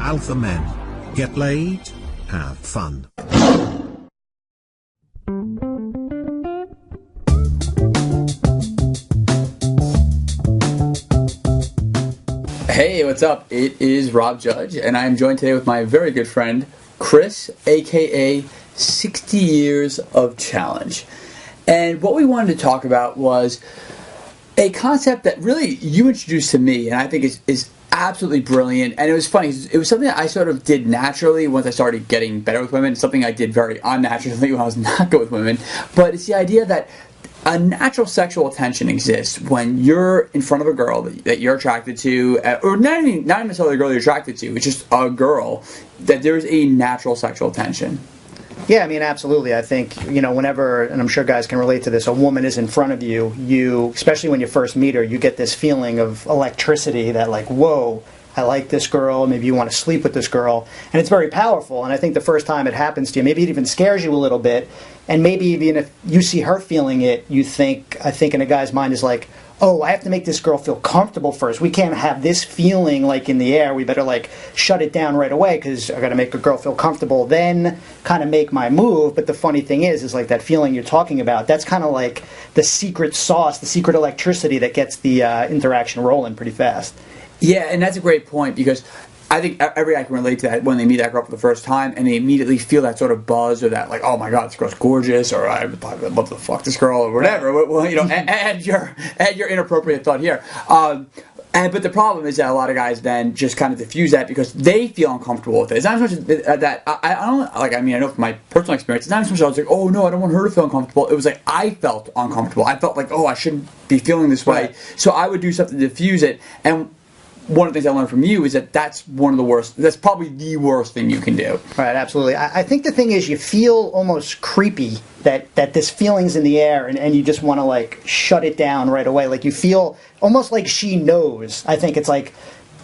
Alpha men. Get laid, have fun. Hey, what's up? It is Rob Judge, and I'm joined today with my very good friend, Chris, aka 60 Years of Challenge. And what we wanted to talk about was a concept that really you introduced to me, and I think is absolutely brilliant. And it was funny. It was something that I sort of did naturally once I started getting better with women. It's something I did very unnaturally when I was not good with women. But it's the idea that a natural sexual tension exists when you're in front of a girl that you're attracted to, or not necessarily a girl you're attracted to, it's just a girl, that there's a natural sexual tension. Yeah, I mean, absolutely. I think, whenever, and I'm sure guys can relate to this, a woman is in front of you, especially when you first meet her, you get this feeling of electricity that, like, whoa, I like this girl, maybe you want to sleep with this girl, and it's very powerful. And I think the first time it happens to you, maybe it even scares you a little bit, and maybe even if you see her feeling it, I think in a guy's mind is like, oh, I have to make this girl feel comfortable first. We can't have this feeling like in the air. We better like shut it down right away because I got to make a girl feel comfortable, then kind of make my move. But the funny thing is like that feeling you're talking about, that's kind of like the secret sauce, the secret electricity that gets the interaction rolling pretty fast. Yeah, and that's a great point because I think every guy can relate to that when they meet that girl for the first time and they immediately feel that sort of buzz or that like, oh my god, this girl's gorgeous, or I'd love to fuck this girl or whatever. Well, add your inappropriate thought here. But the problem is that a lot of guys then just kind of diffuse that because they feel uncomfortable with it. It's not as much that I know from my personal experience, it's not as much I was like, oh no, I don't want her to feel uncomfortable. It was like I felt uncomfortable. I felt like, oh, I shouldn't be feeling this way. Right. So I would do something to diffuse it. And one of the things I learned from you is that that's one of the worst. That's probably the worst thing you can do. Right, absolutely. I think the thing is you feel almost creepy that this feeling's in the air and you just want to like shut it down right away. Like you feel almost like she knows. I think it's like,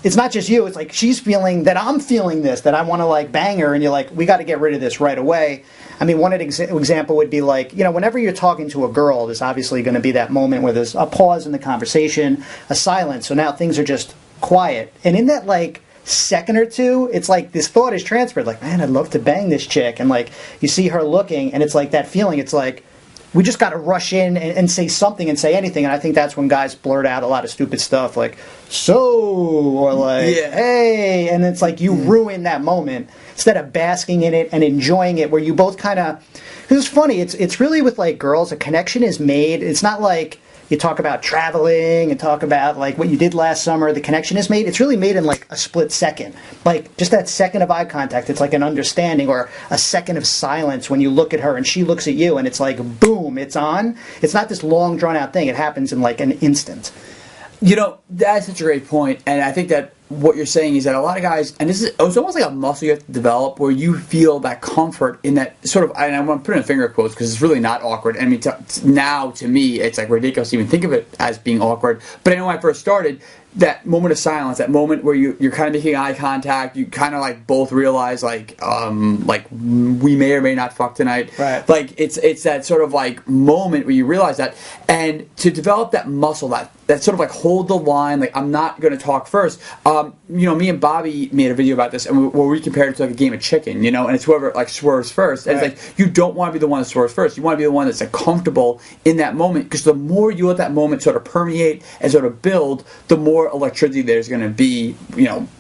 it's not just you. It's like she's feeling that I'm feeling this, that I want to like bang her, and you're like, we got to get rid of this right away. I mean, one example would be like, whenever you're talking to a girl, there's obviously going to be that moment where there's a pause in the conversation, a silence. So now things are just quiet, and in that like second or two, it's like this thought is transferred, like, man, I'd love to bang this chick, and like you see her looking, and it's like that feeling, it's like we just got to rush in and say something and say anything. And I think that's when guys blurt out a lot of stupid stuff like so, or like hey, and it's like you ruin that moment instead of basking in it and enjoying it, where you both kind of, because it's funny, it's really with like girls, a connection is made. It's not like you talk about traveling and talk about like what you did last summer. The connection is made. It's really made in like a split second. Like just that second of eye contact. It's like an understanding, or a second of silence when you look at her and she looks at you, and it's like boom, it's on. It's not this long drawn out thing. It happens in like an instant. That's such a great point, and I think that what you're saying is that a lot of guys, and it's almost like a muscle you have to develop, where you feel that comfort in that sort of, and I want to put in finger quotes because it's really not awkward. I mean, now to me, it's like ridiculous to even think of it as being awkward. But I know when I first started, that moment of silence, that moment where you're kind of making eye contact, you kind of like both realize like we may or may not fuck tonight. Right. Like it's that sort of like moment where you realize that, and to develop that muscle, that sort of like hold the line, like I'm not going to talk first. Me and Bobby made a video about this, and where we compared it to like a game of chicken, and it's whoever like swerves first. And it's like you don't want to be the one that swerves first. You want to be the one that's like comfortable in that moment, because the more you let that moment sort of permeate and sort of build, the more electricity there's going to be,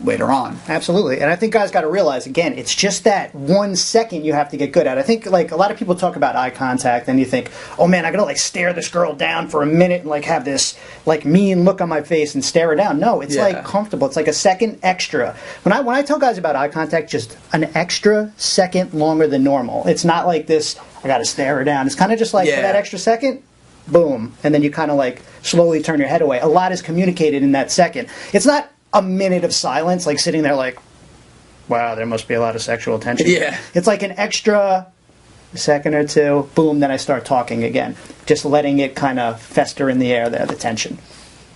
later on. Absolutely. And I think guys got to realize, again, it's just that 1 second you have to get good at. I think like a lot of people talk about eye contact and you think, oh man, I got to like stare this girl down for a minute and like have this like mean look on my face and stare her down. No, it's like comfortable. It's like a second extra. When I tell guys about eye contact, just an extra second longer than normal. It's not like this, I got to stare her down. It's kind of just like for that extra second, boom, and then you kind of like slowly turn your head away. A lot is communicated in that second. It's not a minute of silence, like sitting there like, wow, there must be a lot of sexual tension. Yeah. It's like an extra second or two, boom, then I start talking again. Just letting it kind of fester in the air there, the tension.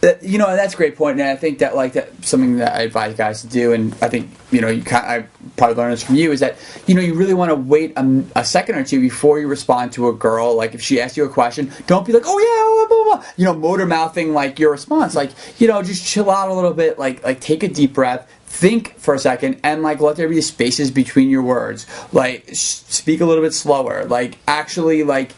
That's a great point, and I think that that's something that I advise guys to do, and I think I probably learned this from you, is that you really want to wait a second or two before you respond to a girl. Like if she asks you a question, don't be like, oh yeah, blah, blah, blah, motor mouthing like your response. Like just chill out a little bit, like take a deep breath, think for a second and like let there be spaces between your words. Like speak a little bit slower. Like actually like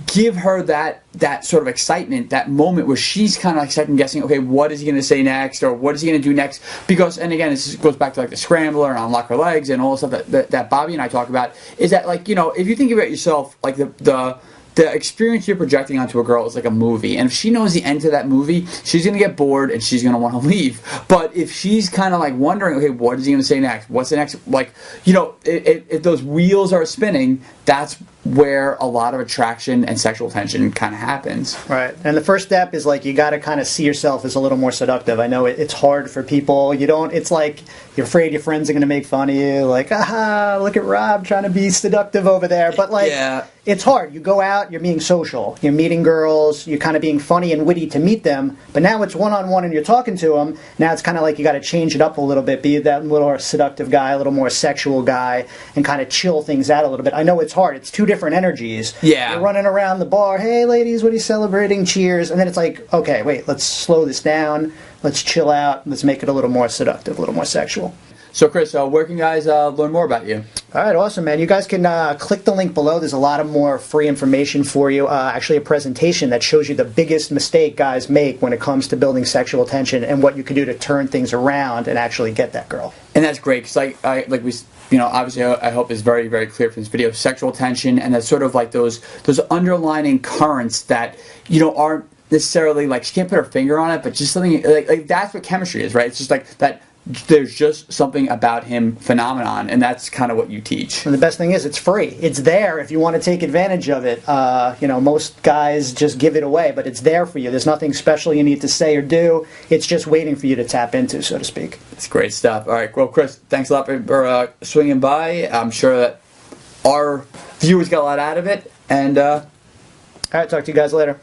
give her that sort of excitement, that moment where she's kind of like second guessing, okay, what is he going to say next, or what is he going to do next? Because, and again, this goes back to like the scrambler and unlock her legs and all the stuff that Bobby and I talk about, is that like, you know, if you think about yourself, like the experience you're projecting onto a girl is like a movie, and if she knows the end to that movie, she's going to get bored and she's going to want to leave. But if she's kind of like wondering, okay, what is he going to say next? What's the next? Like, you know, if those wheels are spinning, that's where a lot of attraction and sexual tension kind of happens. Right. And the first step is like you got to kind of see yourself as a little more seductive. I know it's hard for people. It's like you're afraid your friends are going to make fun of you. Like, aha, look at Rob trying to be seductive over there. But like, it's hard. You go out, you're being social. You're meeting girls. You're kind of being funny and witty to meet them. But now it's one-on-one and you're talking to them. Now it's kind of like you got to change it up a little bit. Be that little more seductive guy, a little more sexual guy, and kind of chill things out a little bit. I know it's hard. It's two different energies. Yeah. You're running around the bar, hey ladies, what are you celebrating? Cheers. And then it's like, okay, wait, let's slow this down. Let's chill out. Let's make it a little more seductive, a little more sexual. So Chris, where can guys learn more about you? All right, awesome, man. You guys can click the link below. There's a lot of more free information for you. Actually, a presentation that shows you the biggest mistake guys make when it comes to building sexual tension and what you can do to turn things around and actually get that girl. And that's great, because obviously I hope is very, very clear from this video, sexual tension, and that's sort of like those underlining currents that, you know, aren't necessarily like, she can't put her finger on it, but just something like that's what chemistry is, right? It's just like that. There's just something about him phenomenon, and that's kind of what you teach. And the best thing is it's free. It's there if you want to take advantage of it. Most guys just give it away, but it's there for you. There's nothing special you need to say or do. It's just waiting for you to tap into, so to speak. It's great stuff. All right, well, Chris, thanks a lot for swinging by. I'm sure that our viewers got a lot out of it. And all right, talk to you guys later.